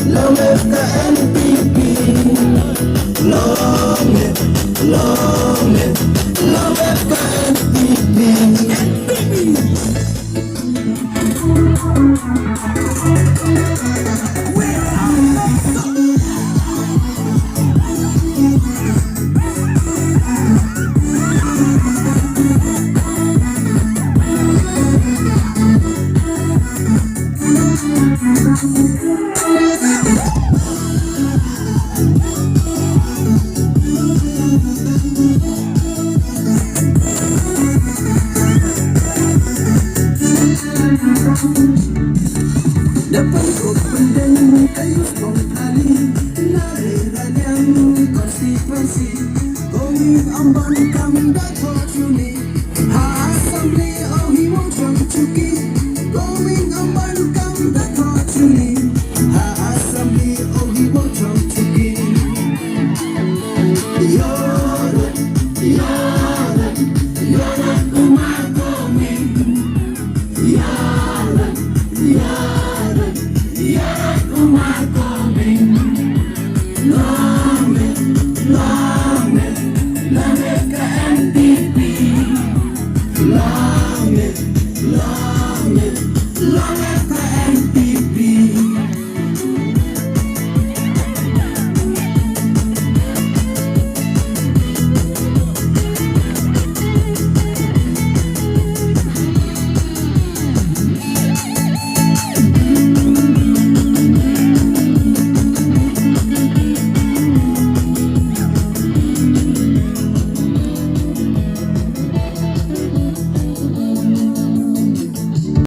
Long live the NPP. Long live, long live, long live the NPP. Dapat kau pandang kayu kali nari-narian konstituensi Going amban kami dapat uni Asambli ohi wong cuki Going amban kami dapat uni Asambli ohi wong cuki Yoran, yoran, yoran umat kami Yoran, yoran Yaran umat kami Long live, long live, long live the NPP Long live, long live, long live the